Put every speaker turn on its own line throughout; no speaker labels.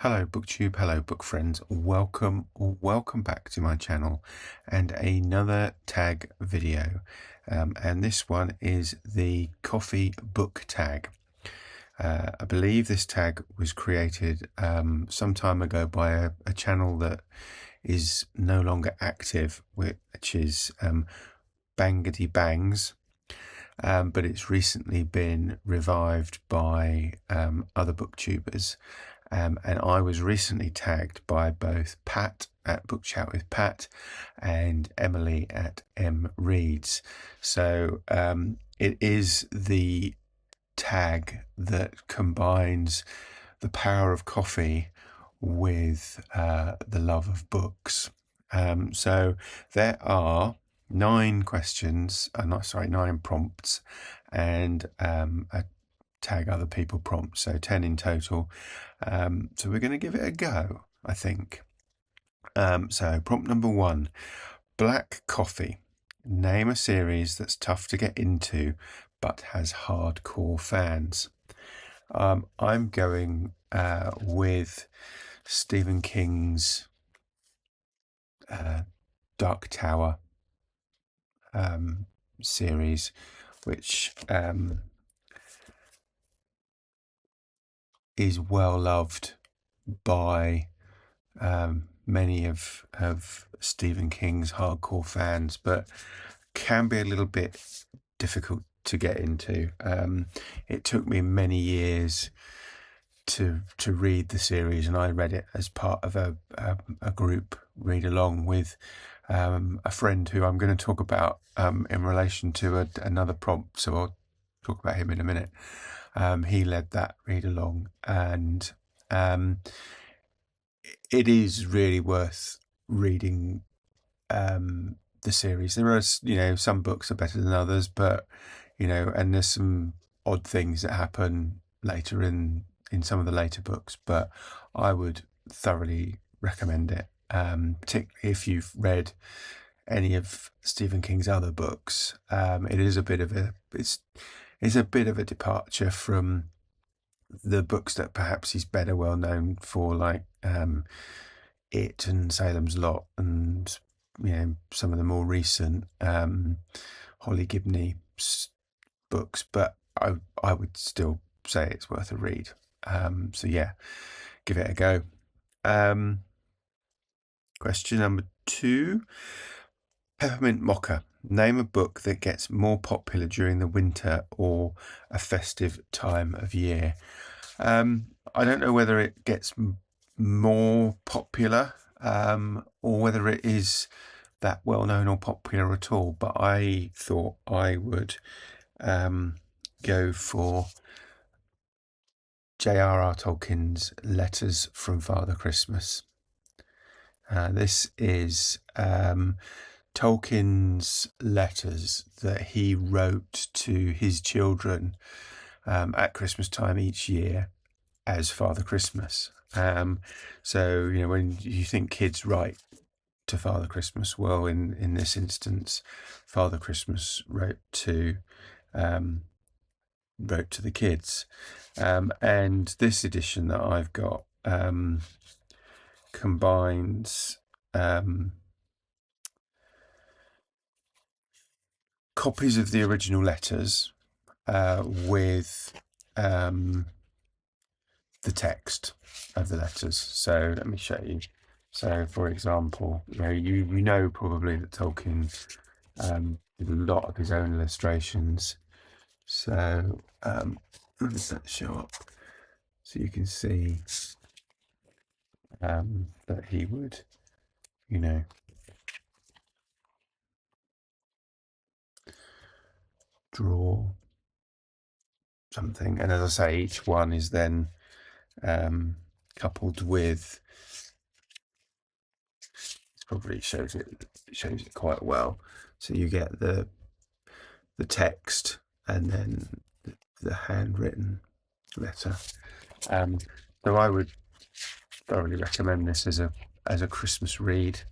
Hello booktube, hello book friends, welcome back to my channel and another tag video, and this one is the coffee book tag. I believe this tag was created some time ago by a channel that is no longer active, which is Bangity Bangs, but it's recently been revived by other booktubers. And I was recently tagged by both Pat at Book Chat with Pat and Emily at M Reads. So it is the tag that combines the power of coffee with the love of books. So there are 9 questions, nine prompts, and a tag other people prompt, so 10 in total. So we're going to give it a go, I think. So prompt number 1, black coffee. Name a series that's tough to get into but has hardcore fans. I'm going with Stephen King's Dark Tower series, which is well loved by many of Stephen King's hardcore fans, but can be a little bit difficult to get into. It took me many years to read the series, and I read it as part of a group read along with a friend who I'm going to talk about in relation to another prompt, so I'll talk about him in a minute. He led that read along, and it is really worth reading the series. There are, some books are better than others, but and there's some odd things that happen later in some of the later books, but I would thoroughly recommend it, particularly if you've read any of Stephen King's other books. It is a bit of a departure from the books that perhaps he's better well known for, like It and Salem's Lot, and some of the more recent Holly Gibney books, but I would still say it's worth a read. So yeah, give it a go. Question number 2, Peppermint Mocha. Name a book that gets more popular during the winter or a festive time of year. I don't know whether it gets more popular or whether it is that well known or popular at all, but I thought I would go for J.R.R. Tolkien's Letters from Father Christmas. This is Tolkien's letters that he wrote to his children at Christmas time each year as Father Christmas. So when you think kids write to Father Christmas, well, in this instance, Father Christmas wrote to the kids, and this edition that I've got combines copies of the original letters with the text of the letters. So let me show you. So, for example, you know probably that Tolkien did a lot of his own illustrations. So let that show up so you can see that he would, draw something, and as I say, each one is then coupled with. Probably shows it quite well. So you get the text and then the handwritten letter. So I would thoroughly recommend this as a Christmas read.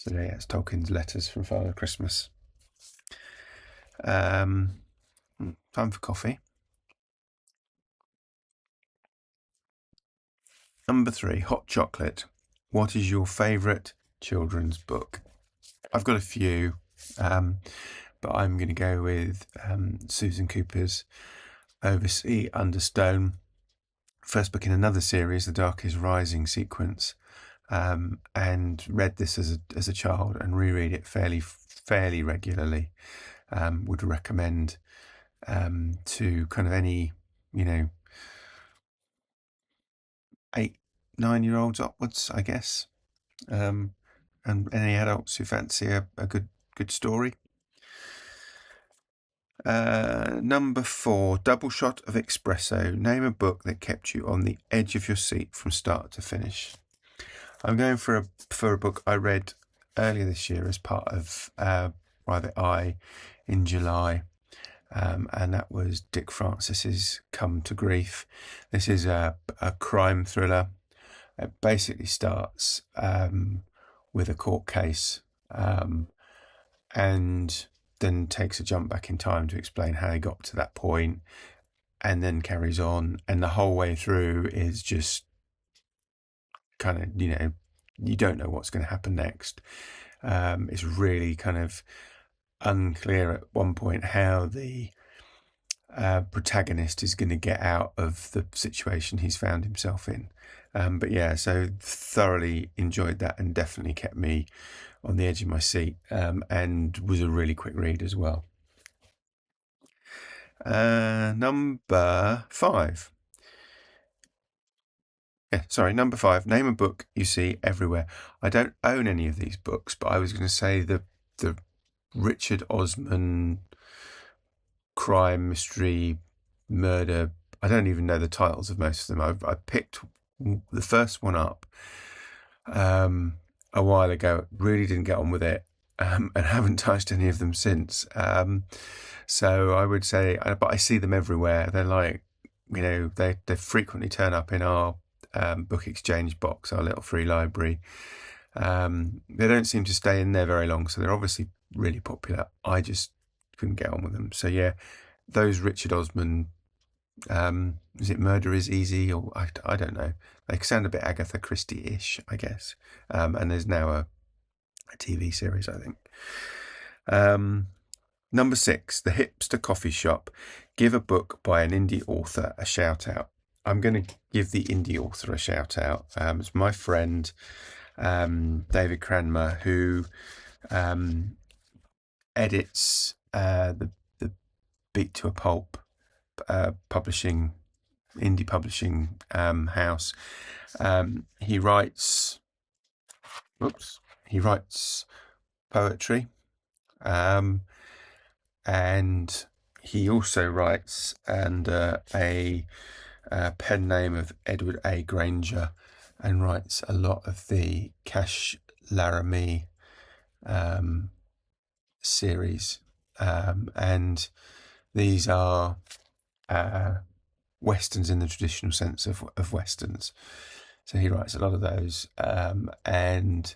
So yeah, it's Tolkien's Letters from Father Christmas. Time for coffee. Number 3, hot chocolate. What is your favourite children's book? I've got a few, but I'm going to go with Susan Cooper's Oversea Under Stone, first book in another series, The Dark is Rising sequence, and read this as a child and reread it fairly regularly. Would recommend to kind of any 8-9-year-olds upwards, I guess, and any adults who fancy a good story. Number 4, Double Shot of Espresso. Name a book that kept you on the edge of your seat from start to finish. I'm going for a book I read earlier this year as part of Private Eye in July, and that was Dick Francis's Come to Grief. This is a crime thriller. It basically starts with a court case, and then takes a jump back in time to explain how he got to that point, and then carries on. And the whole way through is just kind of, you don't know what's going to happen next. It's really kind of unclear at one point how the protagonist is going to get out of the situation he's found himself in. But yeah, so thoroughly enjoyed that and definitely kept me on the edge of my seat, and was a really quick read as well. Number 5. Number 5. Name a book you see everywhere. I don't own any of these books, but I was going to say the Richard Osman crime, mystery, murder. I don't even know the titles of most of them. I picked the first one up a while ago. Really didn't get on with it, and haven't touched any of them since. So I would say, but I see them everywhere. They're like, they frequently turn up in our book exchange box, our little free library. They don't seem to stay in there very long, so they're obviously really popular. I just couldn't get on with them. So yeah, those Richard Osman, is it Murder is Easy, or I don't know. They sound a bit Agatha Christie-ish, I guess. And there's now a TV series, I think. Number 6, The Hipster Coffee Shop. Give a book by an indie author a shout out. I'm going to give the indie author a shout out. It's my friend David Cranmer, who edits the Beat to a Pulp indie publishing house. He writes poetry, and he also writes under a pen name of Edward A. Granger, and writes a lot of the Cash Laramie series, and these are westerns in the traditional sense of westerns. So he writes a lot of those, and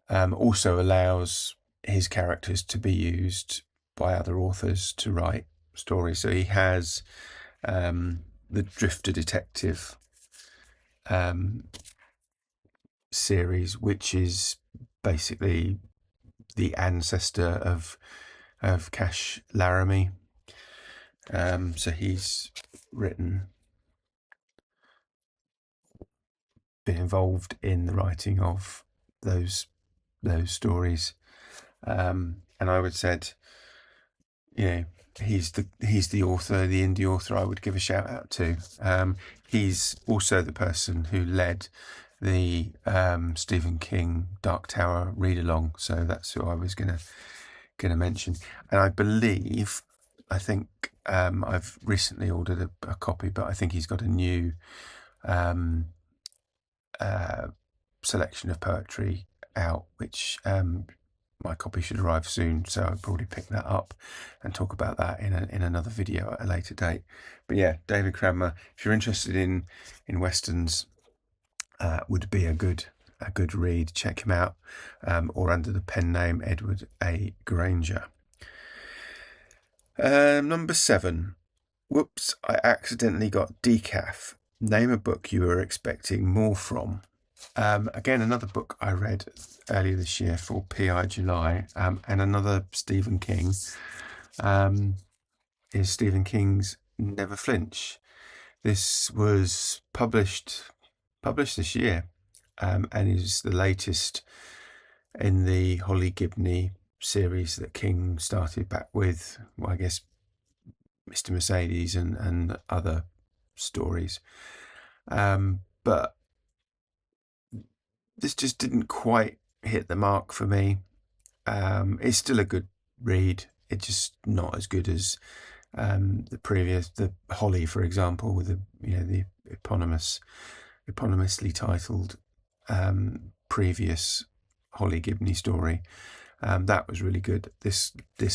also allows his characters to be used by other authors to write stories. So he has the Drifter Detective series, which is basically the ancestor of Cash Laramie. So he's been involved in the writing of those stories, and I would said, he's the author, the indie author I would give a shout out to. He's also the person who led the Stephen King Dark Tower read along, so that's who I was gonna mention. And I think I've recently ordered a copy, but I think he's got a new selection of poetry out, which my copy should arrive soon, so I'll probably pick that up and talk about that in another video at a later date. But yeah, David Cranmer, if you're interested in westerns, would be a good read. Check him out, or under the pen name Edward A. Granger. Number 7. Whoops, I accidentally got decaf. Name a book you were expecting more from. Again, another book I read earlier this year for PI July, and another Stephen King, is Stephen King's Never Flinch. This was published this year, and is the latest in the Holly Gibney series that King started back with, well, I guess, Mr. Mercedes and other stories. But this just didn't quite hit the mark for me. It's still a good read. It's just not as good as the Holly, for example, with the eponymously titled previous Holly Gibney story. That was really good. This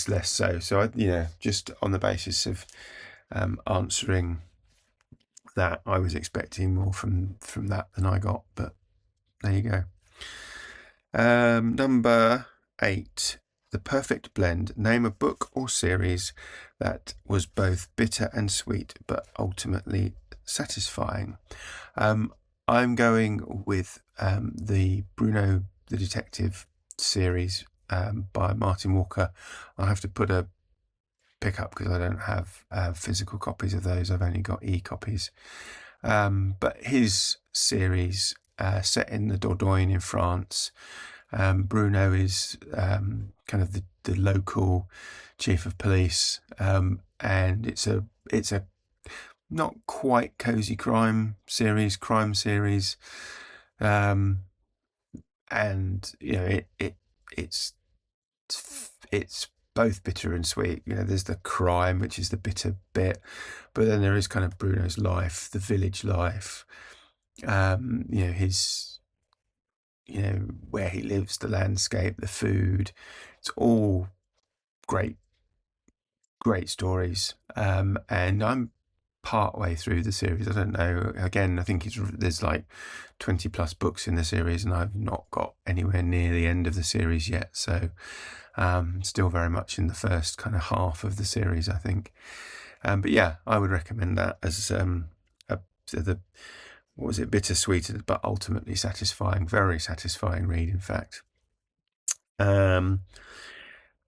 less so. So I, just on the basis of answering that, I was expecting more from that than I got, but there you go. Number 8, The Perfect Blend. Name a book or series that was both bitter and sweet, but ultimately satisfying. I'm going with the Bruno the Detective series by Martin Walker. I'll have to put a pick up because I don't have physical copies of those. I've only got e-copies. But his series, set in the Dordogne in France, Bruno is kind of the local chief of police, and it's a not quite cozy crime series, and it's both bitter and sweet. There's the crime, which is the bitter bit, but then there is kind of Bruno's life, the village life, his, where he lives, the landscape, the food. It's all great stories. And I'm part way through the series. I don't know. Again, I think there's like 20 plus books in the series, and I've not got anywhere near the end of the series yet. So still very much in the first kind of half of the series, I think. But yeah, I would recommend that as bittersweet but ultimately satisfying, very satisfying read, in fact. An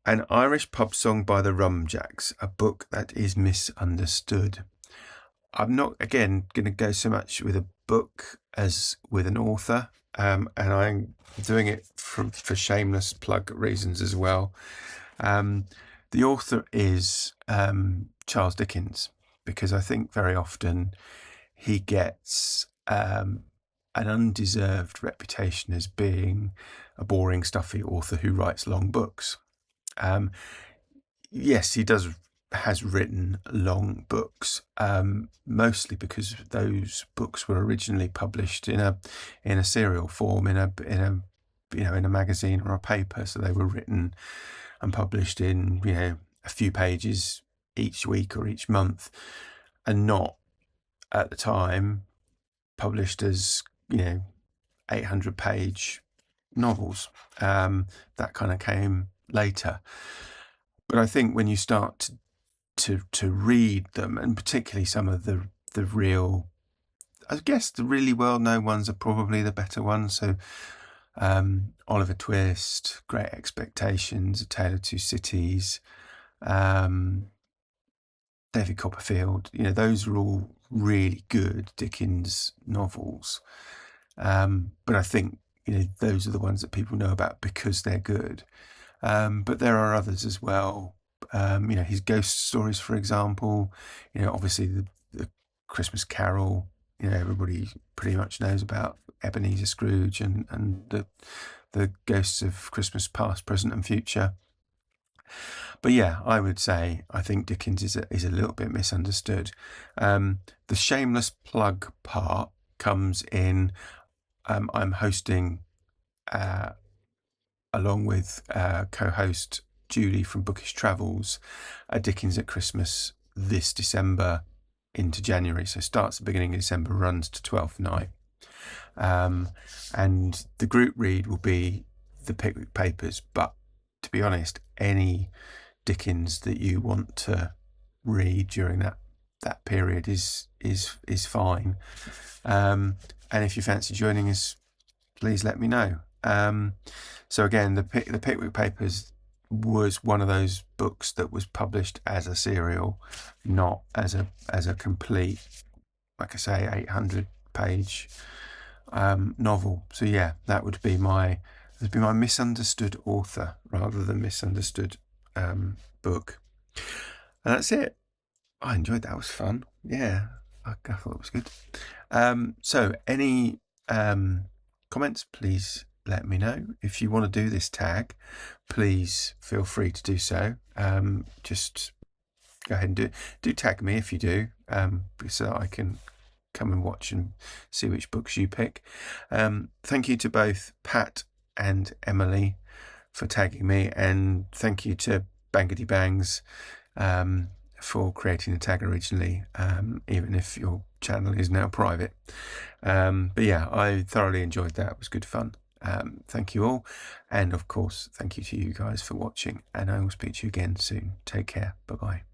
Irish Pub Song by the Rumjacks, a book that is misunderstood. I'm not, again, going to go so much with a book as with an author, and I'm doing it for shameless plug reasons as well. The author is Charles Dickens, because I think very often he gets an undeserved reputation as being a boring, stuffy author who writes long books. Yes, he has written long books, mostly because those books were originally published in a serial form, in a magazine or a paper. So they were written and published in a few pages each week or each month, and not at the time published as 800-page novels. That kind of came later. But I think when you start to read them, and particularly some of the real, I guess the really well-known ones are probably the better ones. So Oliver Twist, Great Expectations, A Tale of Two Cities, David Copperfield, those are all really good Dickens novels. But I think, those are the ones that people know about because they're good. But there are others as well. His ghost stories, for example, obviously the Christmas Carol, everybody pretty much knows about Ebenezer Scrooge and the ghosts of Christmas past, present and future. But yeah, I would say I think Dickens is a little bit misunderstood. The shameless plug part comes in. I'm hosting, along with co-host Julie from Bookish Travels, a Dickens at Christmas this December into January. So starts at the beginning of December, runs to 12th night. And the group read will be the Pickwick Papers. But to be honest, any Dickens that you want to read during that that period is fine. And if you fancy joining us, please let me know. So again, the Pickwick Papers was one of those books that was published as a serial, not as a complete, like I say, 800-page novel. So yeah, that would be my misunderstood author rather than misunderstood book. And that's it. I enjoyed that. It was fun. Yeah, I thought it was good. So any comments, please let me know. If you want to do this tag, please feel free to do so. Just go ahead and do tag me if you do, so that I can come and watch and see which books you pick. Thank you to both Pat and Emily for tagging me, and thank you to Bangity Bangs for creating the tag originally, even if your channel is now private. But yeah, I thoroughly enjoyed that. It was good fun. Thank you all, and of course thank you to you guys for watching, and I will speak to you again soon. Take care. Bye bye.